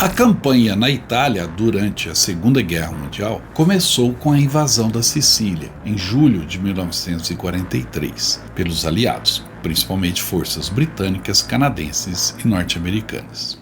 A campanha na Itália durante a Segunda Guerra Mundial começou com a invasão da Sicília, em julho de 1943, pelos aliados, principalmente forças britânicas, canadenses e norte-americanas.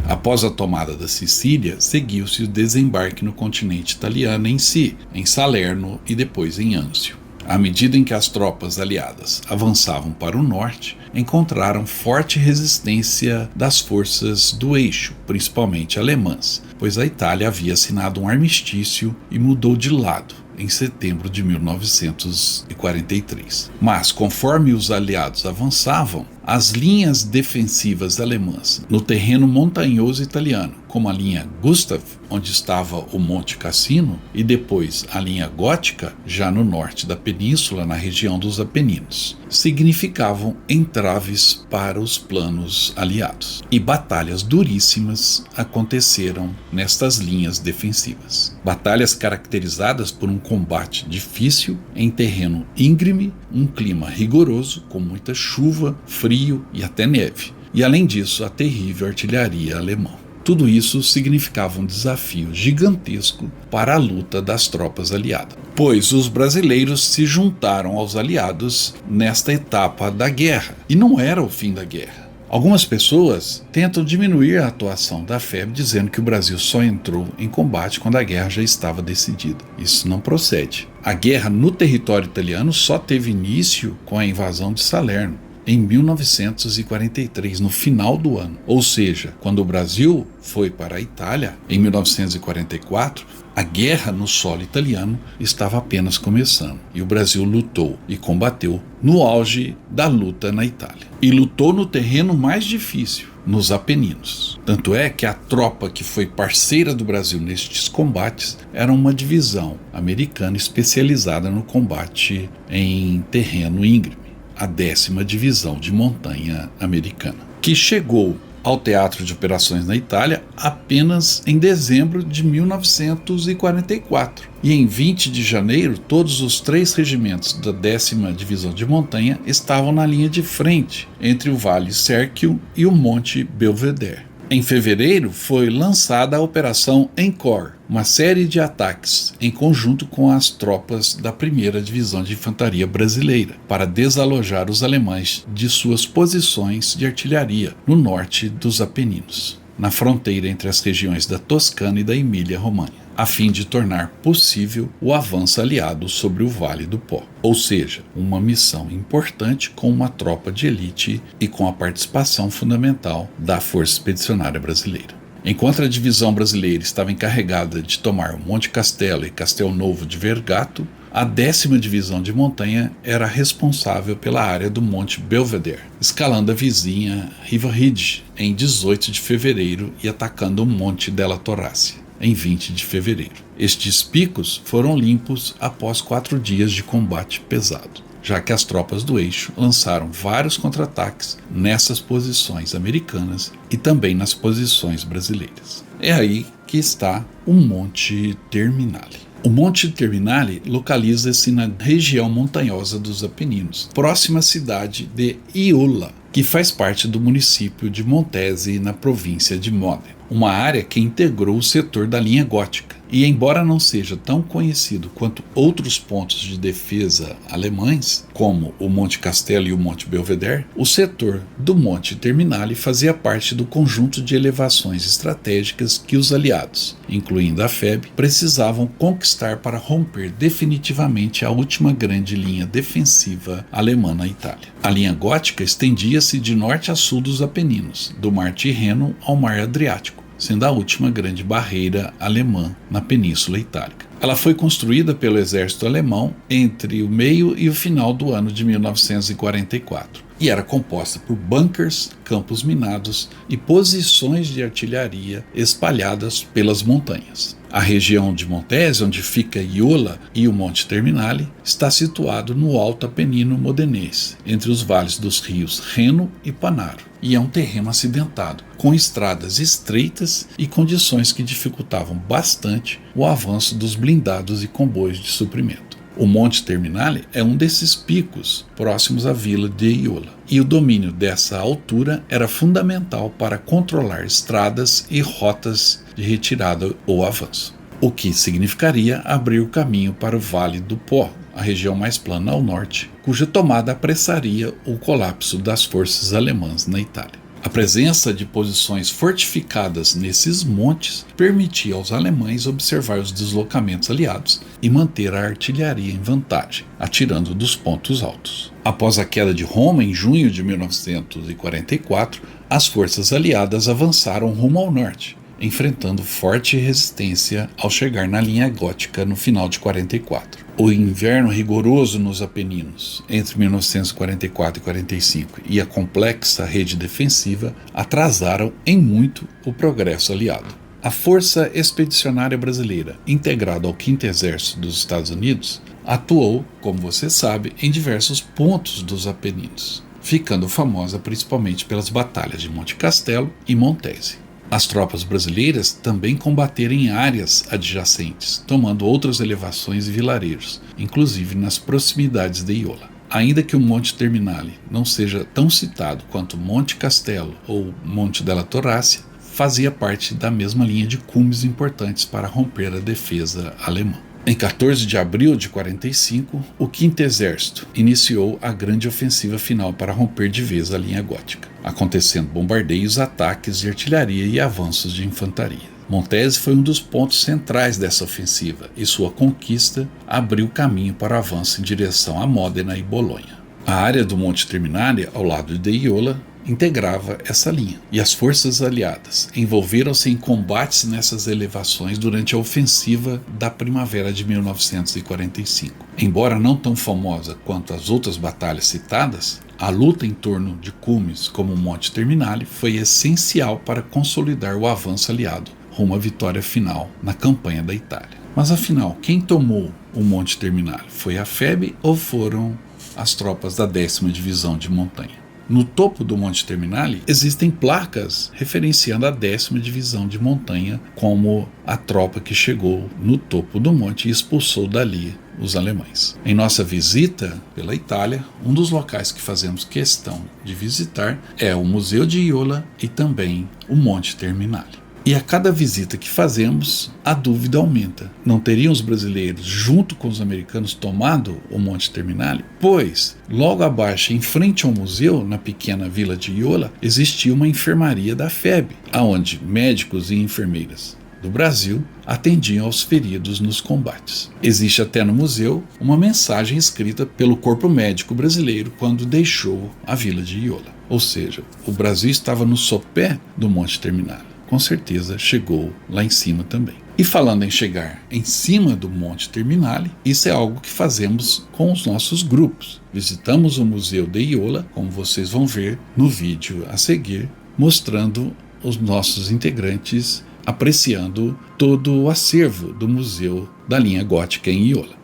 Após a tomada da Sicília, seguiu-se o desembarque no continente italiano em si, em Salerno e depois em Anzio. À medida em que as tropas aliadas avançavam para o norte, encontraram forte resistência das forças do eixo, principalmente alemãs, pois a Itália havia assinado um armistício e mudou de lado em setembro de 1943. Mas, conforme os aliados avançavam, as linhas defensivas alemãs no terreno montanhoso italiano, como a linha Gustav, onde estava o Monte Cassino, e depois a linha Gótica, já no norte da península, na região dos Apeninos, significavam entraves para os planos aliados. E batalhas duríssimas aconteceram nestas linhas defensivas. Batalhas caracterizadas por um combate difícil, em terreno íngreme, um clima rigoroso, com muita chuva, frio e até neve. E além disso, a terrível artilharia alemã. Tudo isso significava um desafio gigantesco para a luta das tropas aliadas, pois os brasileiros se juntaram aos aliados nesta etapa da guerra, e não era o fim da guerra. Algumas pessoas tentam diminuir a atuação da FEB dizendo que o Brasil só entrou em combate quando a guerra já estava decidida. Isso não procede. A guerra no território italiano só teve início com a invasão de Salerno, em 1943, no final do ano. Ou seja, quando o Brasil foi para a Itália, em 1944, a guerra no solo italiano estava apenas começando. E o Brasil lutou e combateu no auge da luta na Itália. E lutou no terreno mais difícil, nos Apeninos. Tanto é que a tropa que foi parceira do Brasil nestes combates era uma divisão americana especializada no combate em terreno íngreme, a 10ª Divisão de Montanha Americana, que chegou ao Teatro de Operações na Itália apenas em dezembro de 1944. E em 20 de janeiro, todos os 3 regimentos da 10ª Divisão de Montanha estavam na linha de frente, entre o Vale Sérquio e o Monte Belvedere. Em fevereiro, foi lançada a Operação Encore, uma série de ataques em conjunto com as tropas da 1ª Divisão de Infantaria Brasileira, para desalojar os alemães de suas posições de artilharia no norte dos Apeninos, na fronteira entre as regiões da Toscana e da Emília-Romagna, a fim de tornar possível o avanço aliado sobre o Vale do Pó. Ou seja, uma missão importante com uma tropa de elite e com a participação fundamental da Força Expedicionária Brasileira. Enquanto a divisão brasileira estava encarregada de tomar o Monte Castelo e Castelnovo de Vergato, a 10ª Divisão de Montanha era responsável pela área do Monte Belvedere, escalando a vizinha Riva Ridge em 18 de fevereiro e atacando o Monte della Torrácia em 20 de fevereiro. Estes picos foram limpos após 4 dias de combate pesado, já que as tropas do eixo lançaram vários contra-ataques nessas posições americanas e também nas posições brasileiras. É aí que está o Monte Terminale. O Monte Terminale localiza-se na região montanhosa dos Apeninos, próxima à cidade de Iola, que faz parte do município de Montese, na província de Modena, uma área que integrou o setor da linha gótica. E embora não seja tão conhecido quanto outros pontos de defesa alemães, como o Monte Castelo e o Monte Belvedere, o setor do Monte Terminale fazia parte do conjunto de elevações estratégicas que os aliados, incluindo a FEB, precisavam conquistar para romper definitivamente a última grande linha defensiva alemã na Itália. A linha gótica estendia-se de norte a sul dos Apeninos, do Mar Tirreno ao Mar Adriático, sendo a última grande barreira alemã na Península Itálica. Ela foi construída pelo exército alemão entre o meio e o final do ano de 1944, e era composta por bunkers, campos minados e posições de artilharia espalhadas pelas montanhas. A região de Montese, onde fica Iola e o Monte Terminale, está situado no Alto Apennino Modenese, entre os vales dos rios Reno e Panaro, e é um terreno acidentado, com estradas estreitas e condições que dificultavam bastante o avanço dos blindados e comboios de suprimento. O Monte Terminale é um desses picos próximos à vila de Iola, e o domínio dessa altura era fundamental para controlar estradas e rotas de retirada ou avanço, o que significaria abrir o caminho para o Vale do Pó, a região mais plana ao norte, cuja tomada apressaria o colapso das forças alemãs na Itália. A presença de posições fortificadas nesses montes permitia aos alemães observar os deslocamentos aliados e manter a artilharia em vantagem, atirando dos pontos altos. Após a queda de Roma em junho de 1944, as forças aliadas avançaram rumo ao norte, enfrentando forte resistência ao chegar na linha gótica no final de 44. O inverno rigoroso nos Apeninos, entre 1944 e 45, e a complexa rede defensiva atrasaram em muito o progresso aliado. A Força Expedicionária Brasileira, integrada ao 5º Exército dos Estados Unidos, atuou, como você sabe, em diversos pontos dos Apeninos, ficando famosa principalmente pelas batalhas de Monte Castelo e Montese. As tropas brasileiras também combateram em áreas adjacentes, tomando outras elevações e vilarejos, inclusive nas proximidades de Iola. Ainda que o Monte Terminale não seja tão citado quanto Monte Castelo ou Monte della Torácia, fazia parte da mesma linha de cumes importantes para romper a defesa alemã. Em 14 de abril de 45, o 5º Exército iniciou a grande ofensiva final para romper de vez a linha gótica, acontecendo bombardeios, ataques de artilharia e avanços de infantaria. Montese foi um dos pontos centrais dessa ofensiva e sua conquista abriu caminho para o avanço em direção a Módena e Bolonha. A área do Monte Terminale, ao lado de Iola, integrava essa linha, e as forças aliadas envolveram-se em combates nessas elevações durante a ofensiva da primavera de 1945. Embora não tão famosa quanto as outras batalhas citadas, a luta em torno de cumes como o Monte Terminale foi essencial para consolidar o avanço aliado rumo à vitória final na campanha da Itália. Mas afinal, quem tomou o Monte Terminale? Foi a FEB ou foram as tropas da 10ª Divisão de Montanha? No topo do Monte Terminale existem placas referenciando a 10ª Divisão de Montanha como a tropa que chegou no topo do monte e expulsou dali os alemães. Em nossa visita pela Itália, um dos locais que fazemos questão de visitar é o Museu de Iola e também o Monte Terminale. E a cada visita que fazemos, a dúvida aumenta. Não teriam os brasileiros, junto com os americanos, tomado o Monte Terminale? Pois, logo abaixo, em frente ao museu, na pequena vila de Iola, existia uma enfermaria da FEB, onde médicos e enfermeiras do Brasil atendiam aos feridos nos combates. Existe até no museu uma mensagem escrita pelo Corpo Médico Brasileiro quando deixou a vila de Iola. Ou seja, o Brasil estava no sopé do Monte Terminale. Com certeza chegou lá em cima também. E falando em chegar em cima do Monte Terminale, isso é algo que fazemos com os nossos grupos. Visitamos o Museu de Iola, como vocês vão ver no vídeo a seguir, mostrando os nossos integrantes apreciando todo o acervo do Museu da linha gótica em Iola.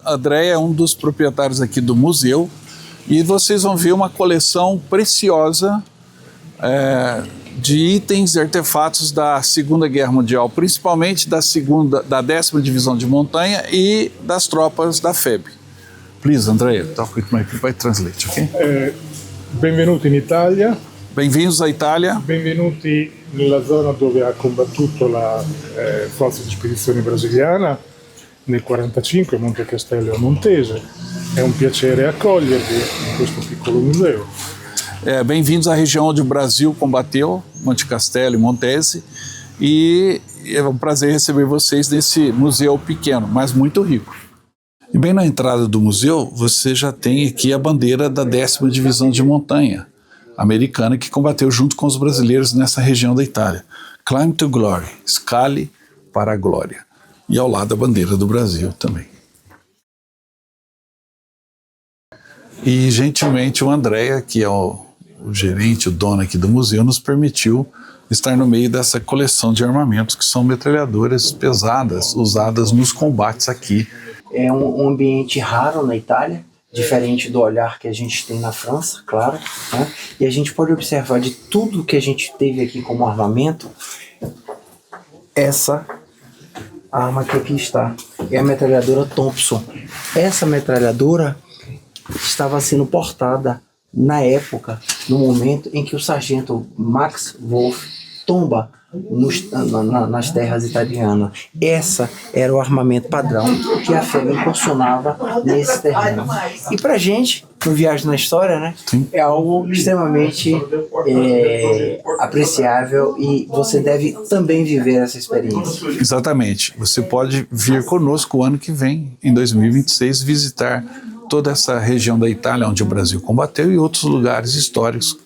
André é um dos proprietários aqui do museu e vocês vão ver uma coleção preciosa de itens e artefatos da Segunda Guerra Mundial, principalmente da 10ª Divisão de Montanha e das tropas da FEB. Please, Andrea, talk with my people, I translate, ok? Benvenuti in Italia. Bem-vindos à Itália. Benvenuti nella zona dove ha combattuto la forza di spedizione brasiliana nel 1945, Monte Castello e Montese. È un piacere accogliervi in questo piccolo museo. Bem-vindos à região onde o Brasil combateu, Monte Castelo e Montese, e é um prazer receber vocês nesse museu pequeno, mas muito rico. E bem na entrada do museu, você já tem aqui a bandeira da 10ª Divisão de Montanha, americana, que combateu junto com os brasileiros nessa região da Itália. Climb to Glory, escale para a glória. E ao lado a bandeira do Brasil também. E gentilmente o Andréa, que é o gerente, o dono aqui do museu, nos permitiu estar no meio dessa coleção de armamentos que são metralhadoras pesadas usadas nos combates aqui. É um ambiente raro na Itália, diferente do olhar que a gente tem na França, claro, né? E a gente pode observar de tudo que a gente teve aqui como armamento, essa arma que aqui está é a metralhadora Thompson. Essa metralhadora estava sendo portada na época, no momento em que o sargento Max Wolff tomba nas terras italianas. Essa era o armamento padrão que a FEB incursionava nesse terreno. E pra gente, no Viagem na História, né, é algo extremamente apreciável, e você deve também viver essa experiência. Exatamente. Você pode vir conosco o ano que vem, em 2026, visitar toda essa região da Itália onde o Brasil combateu e outros lugares históricos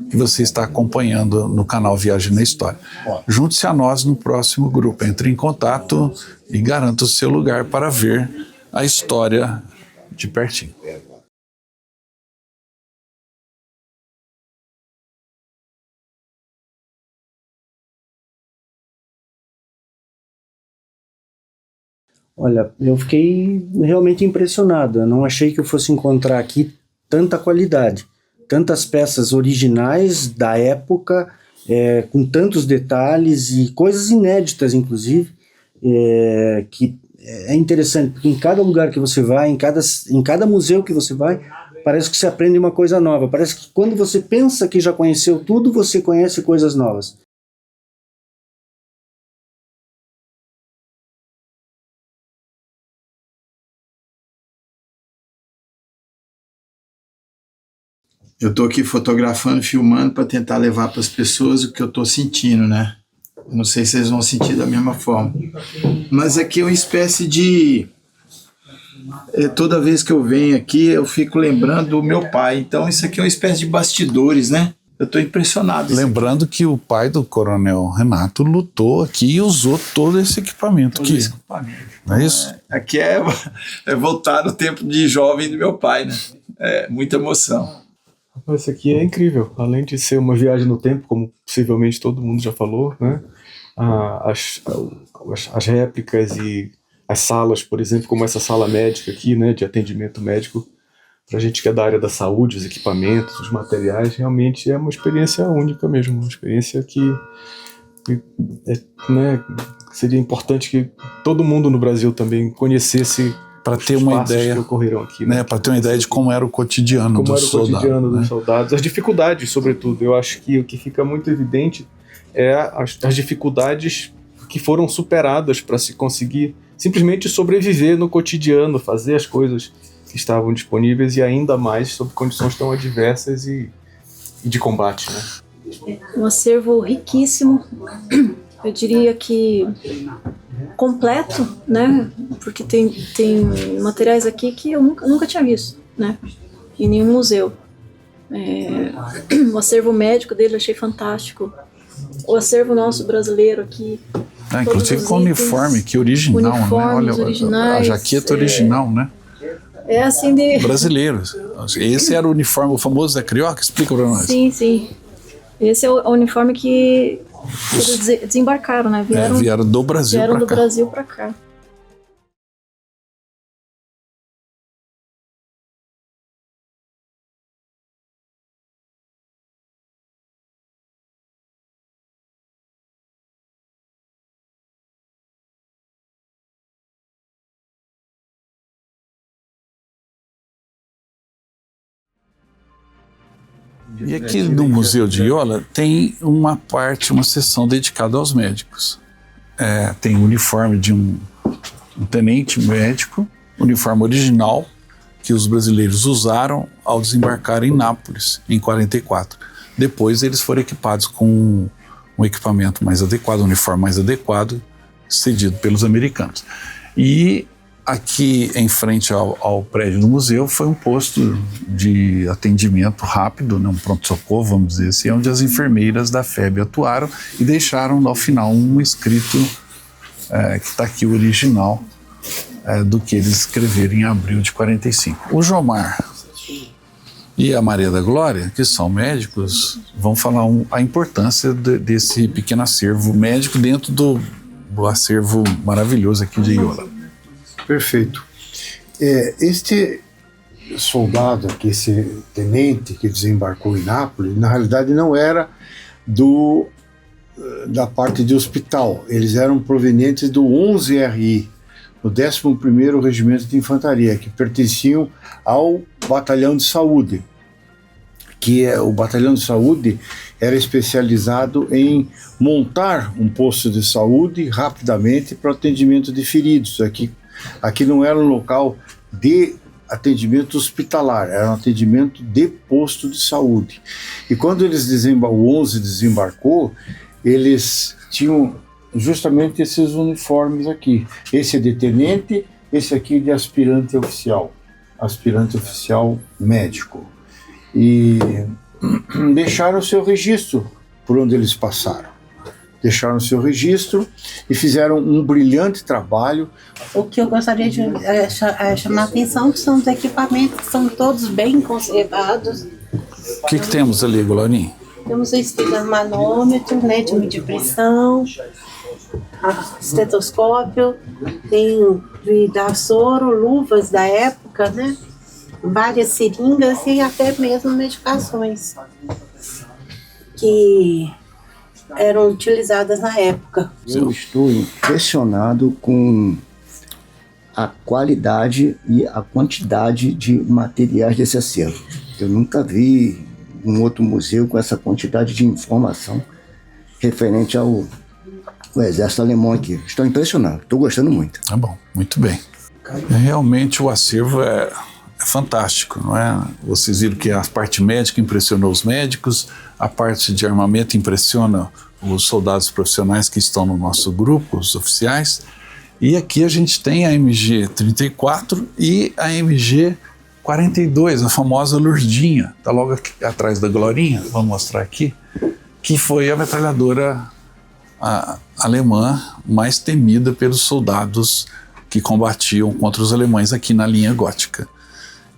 que você está acompanhando no canal Viagem na História. Junte-se a nós no próximo grupo. Entre em contato e garanta o seu lugar para ver a história de pertinho. Olha, eu fiquei realmente impressionado. Eu não achei que eu fosse encontrar aqui tanta qualidade, tantas peças originais da época, com tantos detalhes e coisas inéditas, inclusive, que é interessante, porque em cada lugar que você vai, em cada museu que você vai, parece que você aprende uma coisa nova. Parece que quando você pensa que já conheceu tudo, você conhece coisas novas. Eu estou aqui fotografando, filmando para tentar levar para as pessoas o que eu estou sentindo, né? Eu não sei se eles vão sentir da mesma forma. Mas aqui é uma espécie de... toda vez que eu venho aqui, eu fico lembrando do meu pai. Então isso aqui é uma espécie de bastidores, né? Eu estou impressionado. Lembrando que o pai do Coronel Renato lutou aqui e usou todo esse equipamento. Todo esse equipamento. Não é isso? Aqui é voltar no tempo de jovem do meu pai, né? É muita emoção. Esse aqui é incrível, além de ser uma viagem no tempo, como possivelmente todo mundo já falou, né? As réplicas e as salas, por exemplo, como essa sala médica aqui, né, de atendimento médico, para a gente que é da área da saúde, os equipamentos, os materiais, realmente é uma experiência única mesmo, uma experiência que né, seria importante que todo mundo no Brasil também conhecesse, para ter uma ideia que ocorreram aqui, né? Para ter uma ideia de como era o cotidiano dos soldados, as dificuldades, sobretudo. Eu acho que o que fica muito evidente é as dificuldades que foram superadas para se conseguir simplesmente sobreviver no cotidiano, fazer as coisas que estavam disponíveis, e ainda mais sob condições tão adversas e de combate, né? Um acervo riquíssimo, eu diria que completo, né? Porque tem materiais aqui que eu nunca tinha visto, né? Em nenhum museu. O acervo médico dele eu achei fantástico. O acervo nosso brasileiro aqui. Inclusive com o uniforme, que original, né? Olha, a jaqueta original, né? É assim de... Brasileiros. Esse era o uniforme, o famoso da Carioca? Explica pra nós. Sim. Esse é o uniforme que eles desembarcaram, né? Vieram do Brasil pra cá. Vieram do Brasil pra cá. E aqui no Museu de Iola tem uma seção dedicada aos médicos. Tem o uniforme de um tenente médico, uniforme original, que os brasileiros usaram ao desembarcar em Nápoles, em 44. Depois eles foram equipados com um equipamento mais adequado, um uniforme mais adequado, cedido pelos americanos. E aqui em frente ao prédio do museu foi um posto de atendimento rápido, né, um pronto-socorro, vamos dizer assim, onde as enfermeiras da FEB atuaram e deixaram ao final um escrito que está aqui, o original do que eles escreveram em abril de 45. O Jomar e a Maria da Glória, que são médicos, vão falar a importância desse pequeno acervo médico dentro do acervo maravilhoso aqui de Iola. Perfeito. Este soldado aqui, esse tenente que desembarcou em Nápoles, na realidade não era da parte de hospital. Eles eram provenientes do 11RI, o 11º Regimento de Infantaria, que pertenciam ao Batalhão de Saúde, o Batalhão de Saúde era especializado em montar um posto de saúde rapidamente para o atendimento de feridos. Aqui não era um local de atendimento hospitalar, era um atendimento de posto de saúde. E quando o 11 desembarcou, eles tinham justamente esses uniformes aqui. Esse é de tenente, esse aqui é de aspirante oficial médico. E deixaram o seu registro por onde eles passaram. Deixaram o seu registro e fizeram um brilhante trabalho. O que eu gostaria de chamar a atenção são os equipamentos que são todos bem conservados. O que temos ali, Glorinha? Temos o estetosmanômetro, né, de medir pressão, estetoscópio, tem de dar soro, luvas da época, né, várias seringas e até mesmo medicações que eram utilizadas na época. Eu estou impressionado com a qualidade e a quantidade de materiais desse acervo. Eu nunca vi um outro museu com essa quantidade de informação referente ao exército alemão aqui. Estou impressionado, estou gostando muito. Tá bom, muito bem. Realmente o acervo é fantástico, não é? Vocês viram que a parte médica impressionou os médicos, a parte de armamento impressiona os soldados profissionais que estão no nosso grupo, os oficiais, e aqui a gente tem a MG-34 e a MG-42, a famosa Lurdinha, está logo aqui atrás da Glorinha, vamos mostrar aqui, que foi a metralhadora alemã mais temida pelos soldados que combatiam contra os alemães aqui na linha gótica.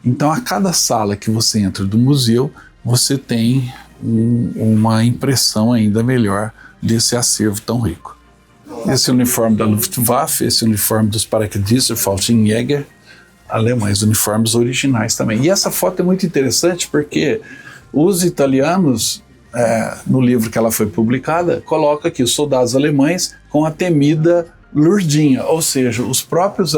Então, a cada sala que você entra do museu, você tem uma impressão ainda melhor desse acervo tão rico. Esse uniforme da Luftwaffe, esse uniforme dos paraquedistas, Fallschirmjäger, alemães, uniformes originais também. E essa foto é muito interessante porque os italianos, no livro que ela foi publicada, coloca aqui os soldados alemães com a temida Lurdinha, ou seja, os próprios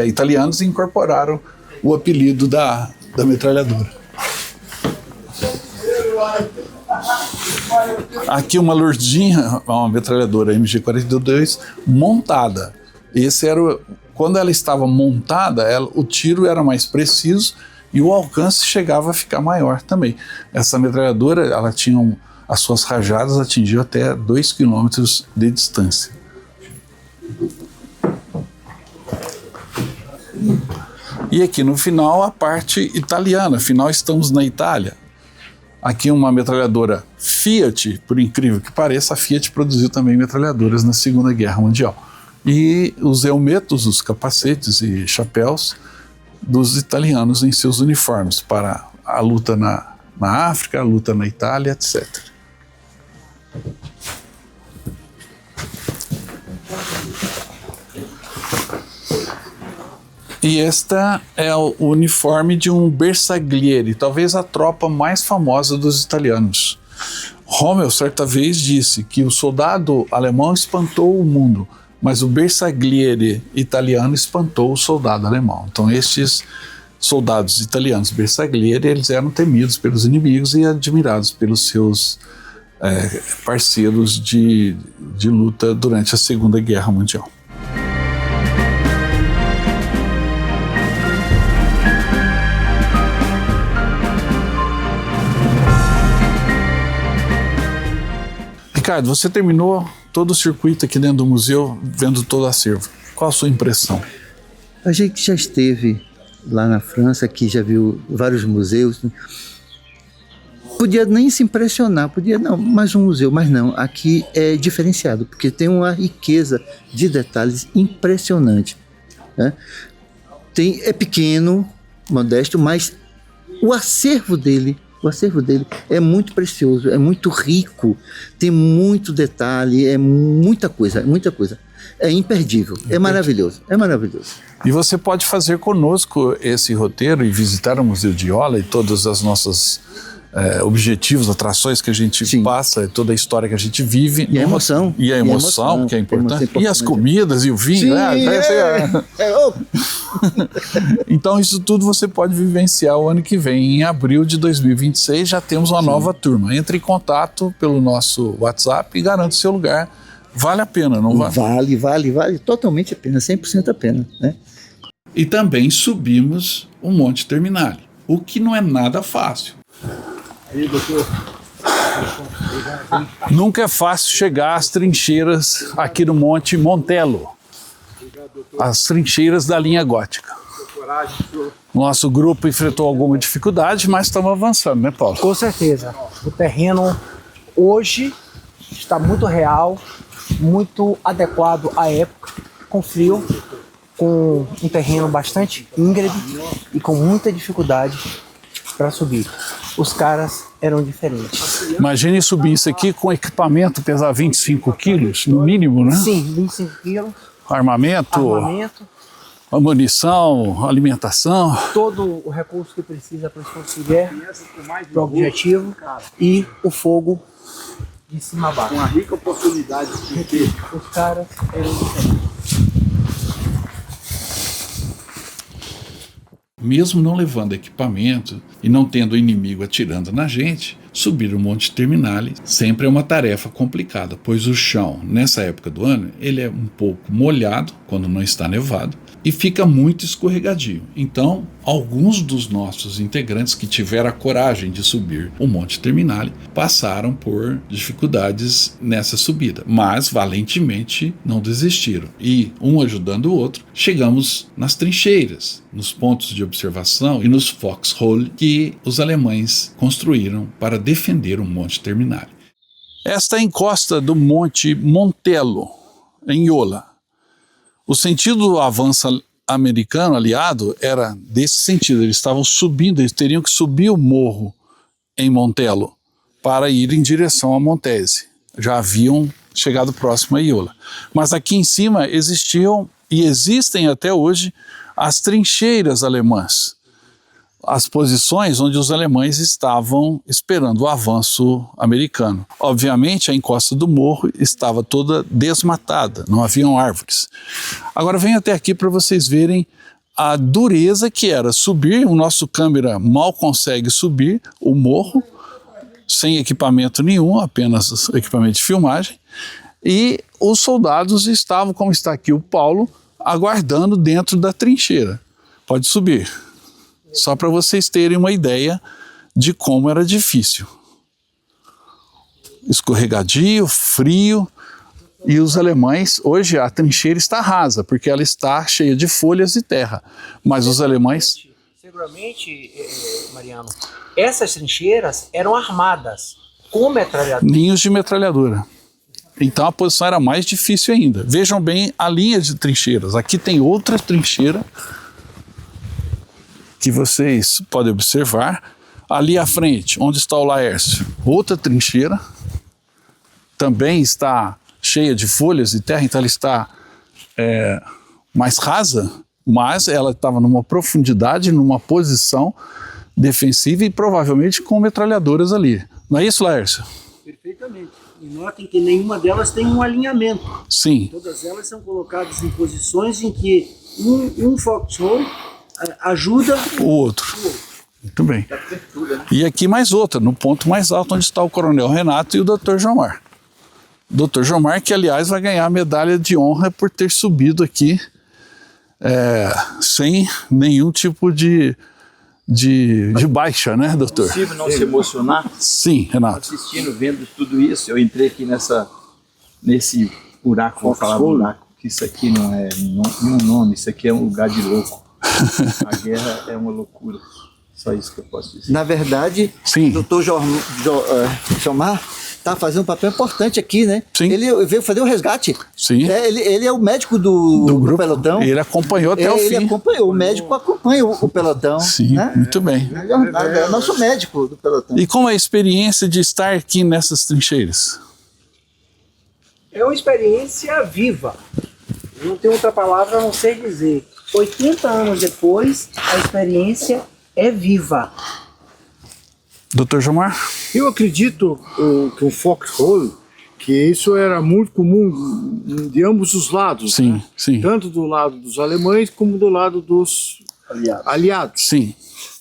italianos incorporaram o apelido da metralhadora. Aqui uma Lurdinha, uma metralhadora MG-42 montada. Quando ela estava montada, o tiro era mais preciso e o alcance chegava a ficar maior também. Essa metralhadora, ela tinha as suas rajadas atingiam até 2 km de distância. E aqui no final a parte italiana, afinal estamos na Itália. Aqui uma metralhadora Fiat, por incrível que pareça, a Fiat produziu também metralhadoras na Segunda Guerra Mundial. E os helmetos, os capacetes e chapéus dos italianos em seus uniformes para a luta na África, a luta na Itália, etc. E esta é o uniforme de um bersagliere, talvez a tropa mais famosa dos italianos. Rommel, certa vez, disse que o soldado alemão espantou o mundo, mas o bersagliere italiano espantou o soldado alemão. Então estes soldados italianos bersagliere, eles eram temidos pelos inimigos e admirados pelos seus parceiros de luta durante a Segunda Guerra Mundial. Ricardo, você terminou todo o circuito aqui dentro do museu, vendo todo o acervo. Qual a sua impressão? A gente já esteve lá na França, que já viu vários museus. Podia nem se impressionar, podia não, mais um museu, mas não. Aqui é diferenciado, porque tem uma riqueza de detalhes impressionante, né? É pequeno, modesto, mas o acervo dele é muito precioso, é muito rico, tem muito detalhe, é muita coisa. É imperdível, é maravilhoso. E você pode fazer conosco esse roteiro e visitar o Museu de Iola e todas as nossas objetivos, atrações que a gente passa, toda a história que a gente vive. E a emoção. E a emoção, que é importante. E as comidas e o vinho. Então isso tudo você pode vivenciar o ano que vem. Em abril de 2026 já temos uma nova turma. Entre em contato pelo nosso WhatsApp e garante o seu lugar. Vale a pena, não vale? Vale totalmente a pena, 100% a pena, né? E também subimos o Monte Terminale, o que não é nada fácil. Aí, doutor. Nunca é fácil chegar às trincheiras aqui no Monte Montello, as trincheiras da linha gótica. Nosso grupo enfrentou alguma dificuldade, mas estamos avançando, né, Paulo? Com certeza. O terreno hoje está muito real, muito adequado à época, com frio, com um terreno bastante íngreme e com muita dificuldade para subir. Os caras eram diferentes. Imagine subir isso aqui com equipamento pesar 25 quilos, no mínimo, né? Sim, 25 quilos. Armamento, munição, alimentação. Todo o recurso que precisa para conseguir para o objetivo e o fogo de cima a baixo. Uma rica oportunidade de ter. Os caras eram diferentes. Mesmo não levando equipamento e não tendo o inimigo atirando na gente, subir o Monte Terminale sempre é uma tarefa complicada, pois o chão, nessa época do ano, ele é um pouco molhado, quando não está nevado, e fica muito escorregadio. Então, alguns dos nossos integrantes que tiveram a coragem de subir o Monte Terminale passaram por dificuldades nessa subida, mas valentemente não desistiram. E, um ajudando o outro, chegamos nas trincheiras, nos pontos de observação e nos foxhole que os alemães construíram para defender o Monte Terminale. Esta é a encosta do Monte Montello, em Iola. O sentido do avanço americano aliado era desse sentido, eles estavam subindo, eles teriam que subir o morro em Montello para ir em direção a Montese. Já haviam chegado próximo a Iola. Mas aqui em cima existiam e existem até hoje as trincheiras alemãs, as posições onde os alemães estavam esperando o avanço americano. Obviamente, a encosta do morro estava toda desmatada, não haviam árvores. Agora venho até aqui para vocês verem a dureza que era subir. O nosso câmera mal consegue subir o morro, sem equipamento nenhum, apenas equipamento de filmagem. E os soldados estavam, como está aqui o Paulo, aguardando dentro da trincheira. Pode subir. Só para vocês terem uma ideia de como era difícil. Escorregadio, frio, e os alemães, hoje a trincheira está rasa, porque ela está cheia de folhas e terra, mas os alemães... Seguramente, Mariano, essas trincheiras eram armadas com metralhadora. Ninhos de metralhadora. Então a posição era mais difícil ainda. Vejam bem a linha de trincheiras. Aqui tem outra trincheira que vocês podem observar. Ali à frente, onde está o Laércio, outra trincheira, também está cheia de folhas e terra, então ela está mais rasa, mas ela estava numa profundidade, numa posição defensiva e provavelmente com metralhadoras ali. Não é isso, Laércio? Perfeitamente. E notem que nenhuma delas tem um alinhamento. Sim. Todas elas são colocadas em posições em que um foxhole ajuda o outro. Muito bem. E aqui mais outra, no ponto mais alto, onde está o Coronel Renato e o Dr. Jomar. Dr. Jomar, que aliás vai ganhar a medalha de honra por ter subido aqui sem nenhum tipo de baixa, né, doutor? É possível não se emocionar? Sim, Renato. Assistindo, vendo tudo isso, eu entrei aqui nesse buraco, vou falar buraco, que isso aqui não é nenhum nome, isso aqui é um lugar de louco. A guerra é uma loucura. Só isso que eu posso dizer. Na verdade, o Dr. Jomar está fazendo um papel importante aqui, né? Sim. Ele veio fazer o resgate. Sim. Ele é o médico do pelotão. Ele acompanhou até o fim. Ele acompanhou, o médico acompanha o pelotão. Sim, né? muito bem. É nosso médico do pelotão. E como é a experiência de estar aqui nessas trincheiras? É uma experiência viva. Não tem outra palavra a não ser dizer. 80 anos depois, a experiência é viva. Dr. Jomar? Eu acredito que o foxhole, que isso era muito comum de ambos os lados. Sim, né? sim. Tanto do lado dos alemães como do lado dos aliados. Sim.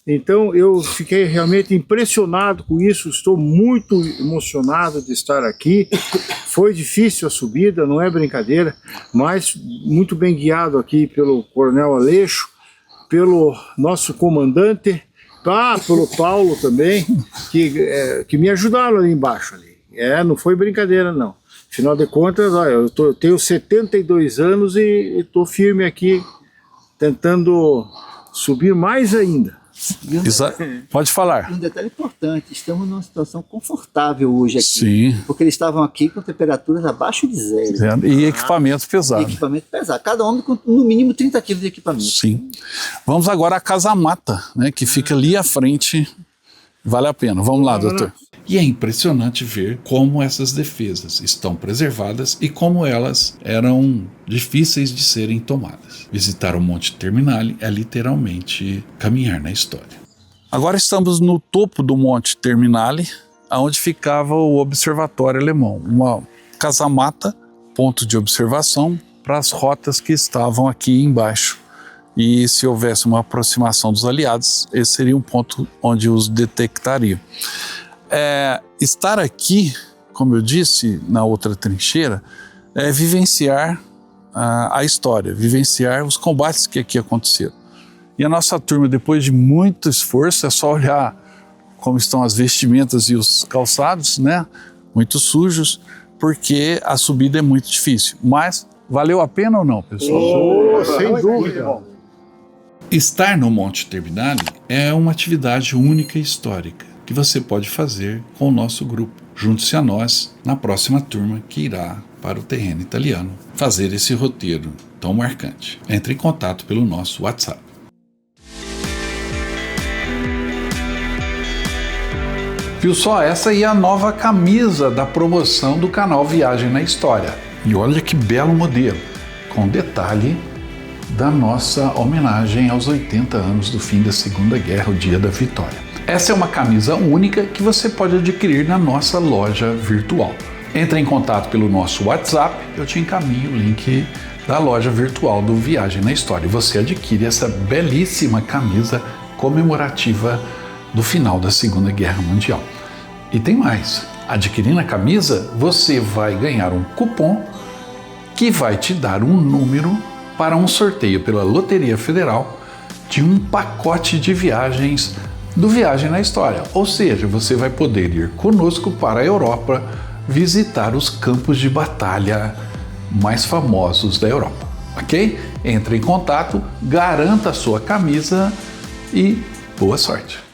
Então eu fiquei realmente impressionado com isso, estou muito emocionado de estar aqui. Foi difícil a subida, não é brincadeira, mas muito bem guiado aqui pelo Coronel Aleixo, pelo nosso comandante, pelo Paulo também, que me ajudaram ali embaixo. Não foi brincadeira não. Afinal de contas, eu tenho 72 anos e estou firme aqui, tentando subir mais ainda. Pode falar. Um detalhe importante, estamos numa situação confortável hoje aqui. Sim. Porque eles estavam aqui com temperaturas abaixo de zero. E equipamento pesado. Equipamento pesado. Cada homem com no mínimo 30 quilos de equipamento. Sim. Vamos agora à Casa Mata, né, que fica ali à frente. Vale a pena. Vamos lá, doutor. E é impressionante ver como essas defesas estão preservadas e como elas eram difíceis de serem tomadas. Visitar o Monte Terminale é literalmente caminhar na história. Agora estamos no topo do Monte Terminale, onde ficava o Observatório Alemão, uma casamata, ponto de observação para as rotas que estavam aqui embaixo. E se houvesse uma aproximação dos aliados, esse seria um ponto onde os detectariam. Estar aqui, como eu disse na outra trincheira, é vivenciar a história, vivenciar os combates que aqui aconteceram. E a nossa turma, depois de muito esforço, é só olhar como estão as vestimentas e os calçados, né? Muito sujos, porque a subida é muito difícil. Mas valeu a pena ou não, pessoal? Sem dúvida. Estar no Monte Terminale é uma atividade única e histórica que você pode fazer com o nosso grupo. Junte-se a nós na próxima turma que irá para o terreno italiano fazer esse roteiro tão marcante. Entre em contato pelo nosso WhatsApp. Viu só? Essa aí é a nova camisa da promoção do canal Viagem na História. E olha que belo modelo, com detalhe da nossa homenagem aos 80 anos do fim da Segunda Guerra, o Dia da Vitória. Essa é uma camisa única que você pode adquirir na nossa loja virtual. Entre em contato pelo nosso WhatsApp, eu te encaminho o link da loja virtual do Viagem na História. E você adquire essa belíssima camisa comemorativa do final da Segunda Guerra Mundial. E tem mais, adquirindo a camisa, você vai ganhar um cupom que vai te dar um número para um sorteio pela Loteria Federal de um pacote de viagens do Viagem na História. Ou seja, você vai poder ir conosco para a Europa visitar os campos de batalha mais famosos da Europa, ok? Entre em contato, garanta a sua camisa e boa sorte!